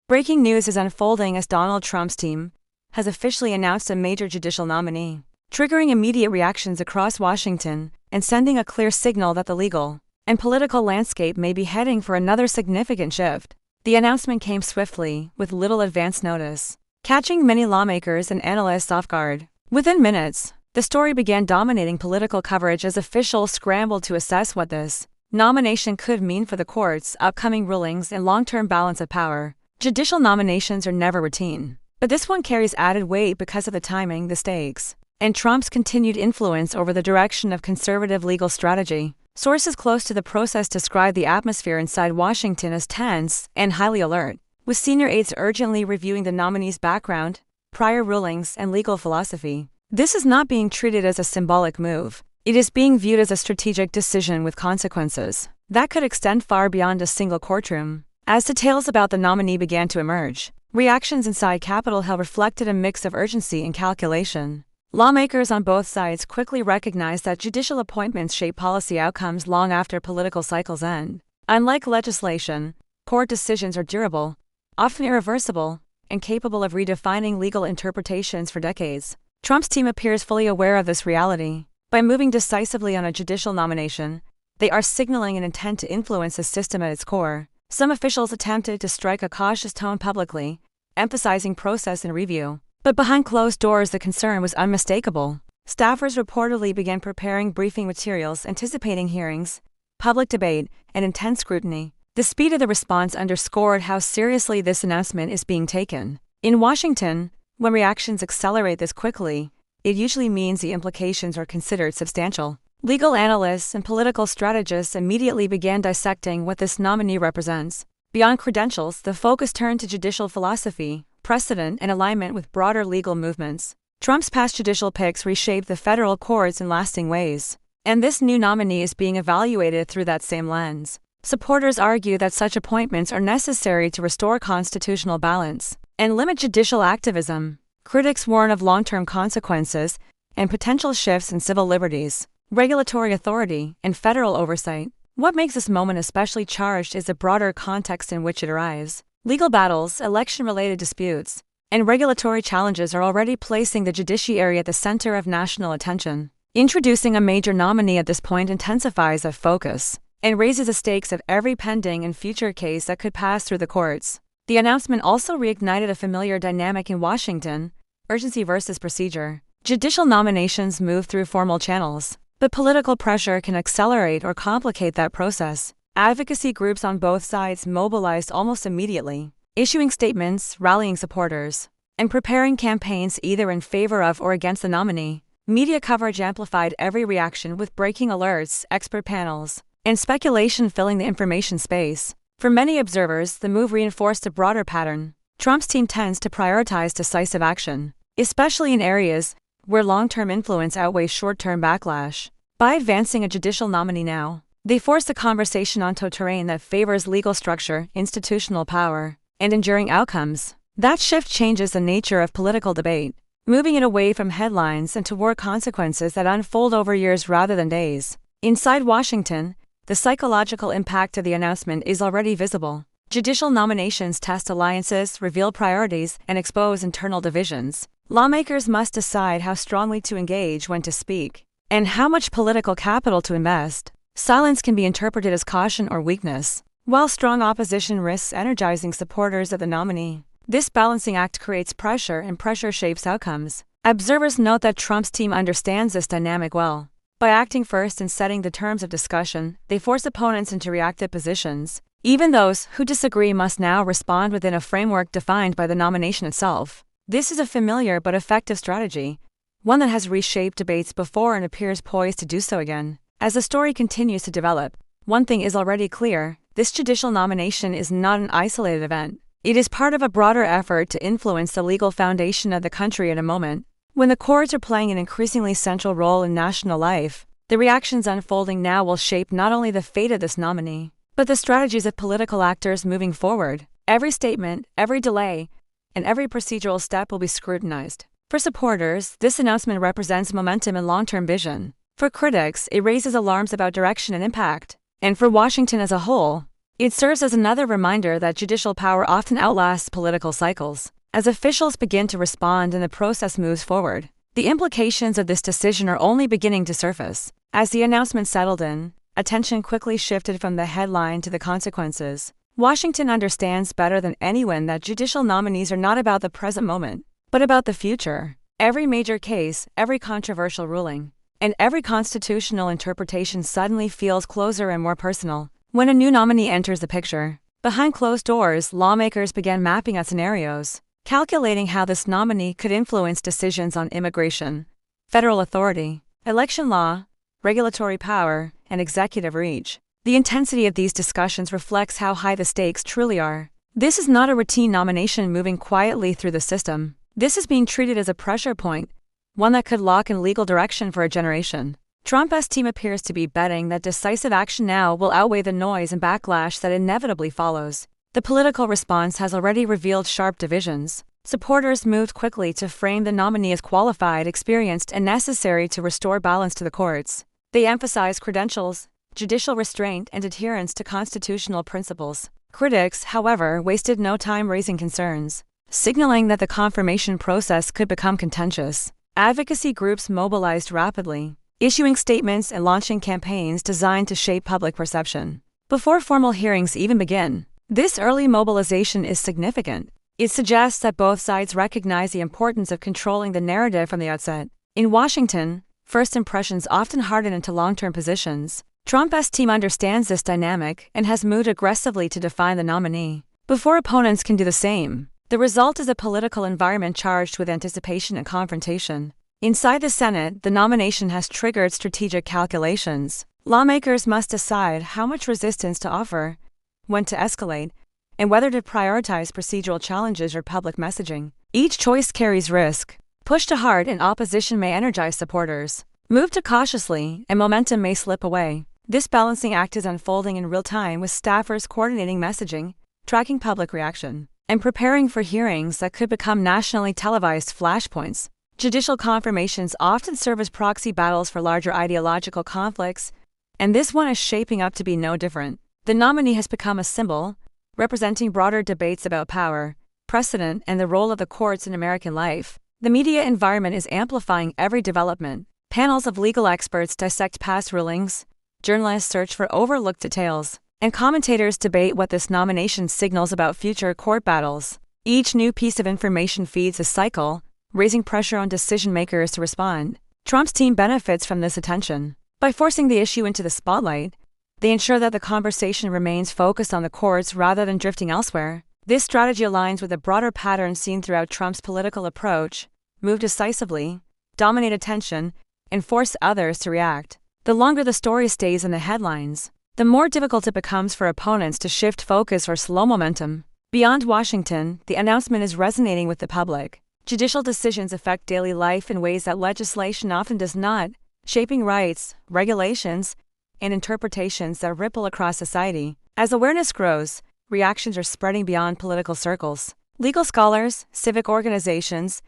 Breaking news is unfolding as Donald Trump's team has officially announced a major judicial nominee, triggering immediate reactions across Washington and sending a clear signal that the legal and political landscape may be heading for another significant shift. The announcement came swiftly, with little advance notice, catching many lawmakers and analysts off guard. Within minutes, the story began dominating political coverage as officials scrambled to assess what this nomination could mean for the court's upcoming rulings and long-term balance of power. Judicial nominations are never routine, but this one carries added weight because of the timing, the stakes, and Trump's continued influence over the direction of conservative legal strategy. Sources close to the process describe the atmosphere inside Washington as tense and highly alert, with senior aides urgently reviewing the nominee's background, prior rulings, and legal philosophy. This is not being treated as a symbolic move. It is being viewed as a strategic decision with consequences that could extend far beyond a single courtroom. As details about the nominee began to emerge, reactions inside Capitol Hill reflected a mix of urgency and calculation. Lawmakers on both sides quickly recognized that judicial appointments shape policy outcomes long after political cycles end. Unlike legislation, court decisions are durable, often irreversible, and capable of redefining legal interpretations for decades. Trump's team appears fully aware of this reality. By moving decisively on a judicial nomination, they are signaling an intent to influence the system at its core. Some officials attempted to strike a cautious tone publicly, emphasizing process and review. But behind closed doors, the concern was unmistakable. Staffers reportedly began preparing briefing materials, anticipating hearings, public debate, and intense scrutiny. The speed of the response underscored how seriously this announcement is being taken. In Washington, when reactions accelerate this quickly, it usually means the implications are considered substantial. Legal analysts and political strategists immediately began dissecting what this nominee represents. Beyond credentials, the focus turned to judicial philosophy, precedent, and alignment with broader legal movements. Trump's past judicial picks reshaped the federal courts in lasting ways, and this new nominee is being evaluated through that same lens. Supporters argue that such appointments are necessary to restore constitutional balance and limit judicial activism. Critics warn of long-term consequences and potential shifts in civil liberties, regulatory authority, and federal oversight. What makes this moment especially charged is the broader context in which it arrives. Legal battles, election-related disputes, and regulatory challenges are already placing the judiciary at the center of national attention. Introducing a major nominee at this point intensifies that focus and raises the stakes of every pending and future case that could pass through the courts. The announcement also reignited a familiar dynamic in Washington: urgency versus procedure. Judicial nominations move through formal channels, but political pressure can accelerate or complicate that process. Advocacy groups on both sides mobilized almost immediately, issuing statements, rallying supporters, and preparing campaigns either in favor of or against the nominee. Media coverage amplified every reaction with breaking alerts, expert panels, and speculation filling the information space. For many observers, the move reinforced a broader pattern. Trump's team tends to prioritize decisive action, especially in areas where long-term influence outweighs short-term backlash. By advancing a judicial nominee now, they force the conversation onto terrain that favors legal structure, institutional power, and enduring outcomes. That shift changes the nature of political debate, moving it away from headlines and toward consequences that unfold over years rather than days. Inside Washington, the psychological impact of the announcement is already visible. Judicial nominations test alliances, reveal priorities, and expose internal divisions. Lawmakers must decide how strongly to engage, when to speak, and how much political capital to invest. Silence can be interpreted as caution or weakness, while strong opposition risks energizing supporters of the nominee. This balancing act creates pressure, and pressure shapes outcomes. Observers note that Trump's team understands this dynamic well. By acting first and setting the terms of discussion, they force opponents into reactive positions. Even those who disagree must now respond within a framework defined by the nomination itself. This is a familiar but effective strategy, one that has reshaped debates before and appears poised to do so again. As the story continues to develop, one thing is already clear: this judicial nomination is not an isolated event. It is part of a broader effort to influence the legal foundation of the country at a moment when the courts are playing an increasingly central role in national life. The reactions unfolding now will shape not only the fate of this nominee, but the strategies of political actors moving forward. Every statement, every delay, and every procedural step will be scrutinized. For supporters, this announcement represents momentum and long-term vision. For critics, it raises alarms about direction and impact. And for Washington as a whole, It serves as another reminder that judicial power often outlasts political cycles. As officials begin to respond and the process moves forward, the implications of this decision are only beginning to surface. As the announcement settled in, attention quickly shifted from the headline to the consequences. Washington understands better than anyone that judicial nominees are not about the present moment, but about the future. Every major case, every controversial ruling, and every constitutional interpretation suddenly feels closer and more personal when a new nominee enters the picture. Behind closed doors, lawmakers began mapping out scenarios, calculating how this nominee could influence decisions on immigration, federal authority, election law, regulatory power, and executive reach. The intensity of these discussions reflects how high the stakes truly are. This is not a routine nomination moving quietly through the system. This is being treated as a pressure point, one that could lock in legal direction for a generation. Trump's team appears to be betting that decisive action now will outweigh the noise and backlash that inevitably follows. The political response has already revealed sharp divisions. Supporters moved quickly to frame the nominee as qualified, experienced, and necessary to restore balance to the courts. They emphasized credentials, judicial restraint, and adherence to constitutional principles. Critics, however, wasted no time raising concerns, signaling that the confirmation process could become contentious. Advocacy groups mobilized rapidly, issuing statements and launching campaigns designed to shape public perception. Before formal hearings even begin, this early mobilization is significant. It suggests that both sides recognize the importance of controlling the narrative from the outset. In Washington, first impressions often harden into long-term positions. Trump's team understands this dynamic and has moved aggressively to define the nominee before opponents can do the same. The result is a political environment charged with anticipation and confrontation. Inside the Senate, the nomination has triggered strategic calculations. Lawmakers must decide how much resistance to offer, when to escalate, and whether to prioritize procedural challenges or public messaging. Each choice carries risk. Push too hard and opposition may energize supporters. Move too cautiously and momentum may slip away. This balancing act is unfolding in real time, with staffers coordinating messaging, tracking public reaction, and preparing for hearings that could become nationally televised flashpoints. Judicial confirmations often serve as proxy battles for larger ideological conflicts, and this one is shaping up to be no different. The nominee has become a symbol, representing broader debates about power, precedent, and the role of the courts in American life. The media environment is amplifying every development. Panels of legal experts dissect past rulings, journalists search for overlooked details, and commentators debate what this nomination signals about future court battles. Each new piece of information feeds a cycle, raising pressure on decision-makers to respond. Trump's team benefits from this attention. By forcing the issue into the spotlight, they ensure that the conversation remains focused on the courts rather than drifting elsewhere. This strategy aligns with a broader pattern seen throughout Trump's political approach: move decisively, dominate attention, and force others to react. The longer the story stays in the headlines, the more difficult it becomes for opponents to shift focus or slow momentum. Beyond Washington, the announcement is resonating with the public. Judicial decisions affect daily life in ways that legislation often does not, shaping rights, regulations, and interpretations that ripple across society. As awareness grows, reactions are spreading beyond political circles. Legal scholars, civic organizations,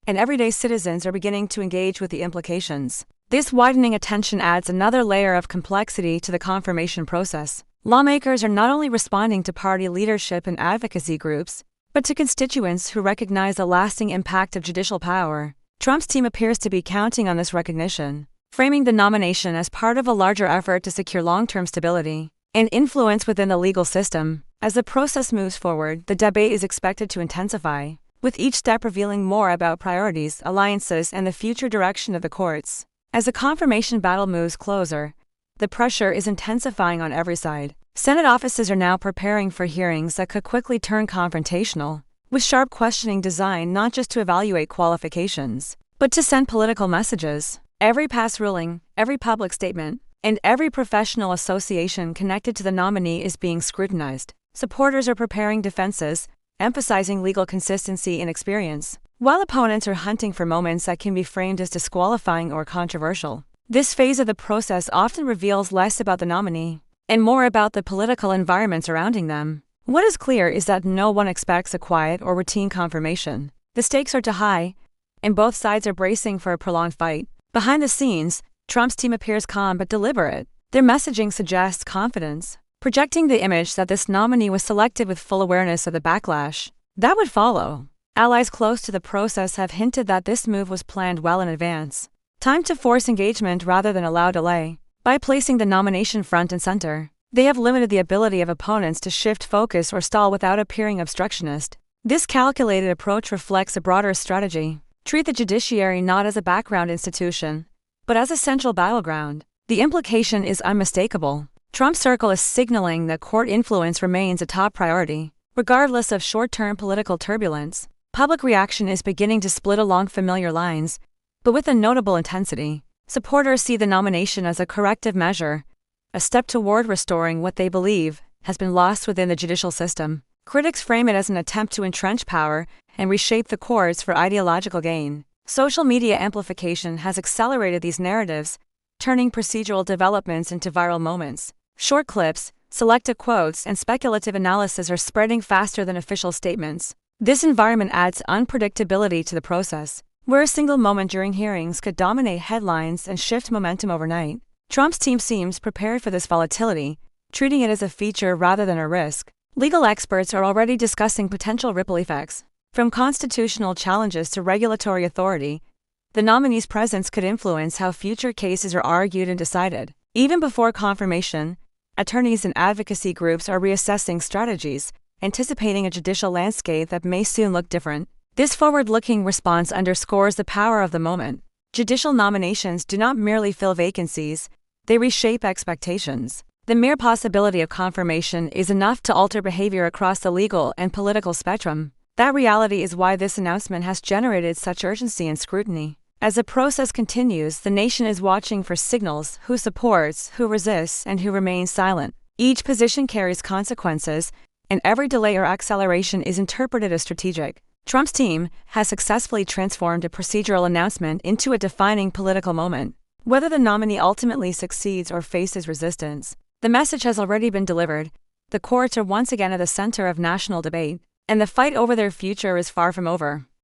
and everyday citizens are beginning to engage with the implications. This widening attention adds another layer of complexity to the confirmation process. Lawmakers are not only responding to party leadership and advocacy groups, but to constituents who recognize the lasting impact of judicial power. Trump's team appears to be counting on this recognition, framing the nomination as part of a larger effort to secure long-term stability and influence within the legal system. As the process moves forward, the debate is expected to intensify, with each step revealing more about priorities, alliances, and the future direction of the courts. As the confirmation battle moves closer, the pressure is intensifying on every side. Senate offices are now preparing for hearings that could quickly turn confrontational, with sharp questioning designed not just to evaluate qualifications, but to send political messages. Every past ruling, every public statement, and every professional association connected to the nominee is being scrutinized. Supporters are preparing defenses, emphasizing legal consistency and experience, while opponents are hunting for moments that can be framed as disqualifying or controversial. This phase of the process often reveals less about the nominee and more about the political environment surrounding them. What is clear is that no one expects a quiet or routine confirmation. The stakes are too high, and both sides are bracing for a prolonged fight. Behind the scenes, Trump's team appears calm but deliberate. Their messaging suggests confidence, projecting the image that this nominee was selected with full awareness of the backlash that would follow. Allies close to the process have hinted that this move was planned well in advance. Time to force engagement rather than allow delay. By placing the nomination front and center, they have limited the ability of opponents to shift focus or stall without appearing obstructionist. This calculated approach reflects a broader strategy. Treat the judiciary not as a background institution, but as a central battleground. The implication is unmistakable. Trump's circle is signaling that court influence remains a top priority, regardless of short-term political turbulence. Public reaction is beginning to split along familiar lines, but with a notable intensity. Supporters see the nomination as a corrective measure, a step toward restoring what they believe has been lost within the judicial system. Critics frame it as an attempt to entrench power and reshape the courts for ideological gain. Social media amplification has accelerated these narratives, turning procedural developments into viral moments. Short clips, selected quotes, and speculative analysis are spreading faster than official statements. This environment adds unpredictability to the process, where a single moment during hearings could dominate headlines and shift momentum overnight. Trump's team seems prepared for this volatility, treating it as a feature rather than a risk. Legal experts are already discussing potential ripple effects. From constitutional challenges to regulatory authority, the nominee's presence could influence how future cases are argued and decided. Even before confirmation, attorneys and advocacy groups are reassessing strategies, anticipating a judicial landscape that may soon look different. This forward-looking response underscores the power of the moment. Judicial nominations do not merely fill vacancies, they reshape expectations. The mere possibility of confirmation is enough to alter behavior across the legal and political spectrum. That reality is why this announcement has generated such urgency and scrutiny. As the process continues, the nation is watching for signals: who supports, who resists, and who remains silent. Each position carries consequences, and every delay or acceleration is interpreted as strategic. Trump's team has successfully transformed a procedural announcement into a defining political moment. Whether the nominee ultimately succeeds or faces resistance, the message has already been delivered. The courts are once again at the center of national debate, and the fight over their future is far from over.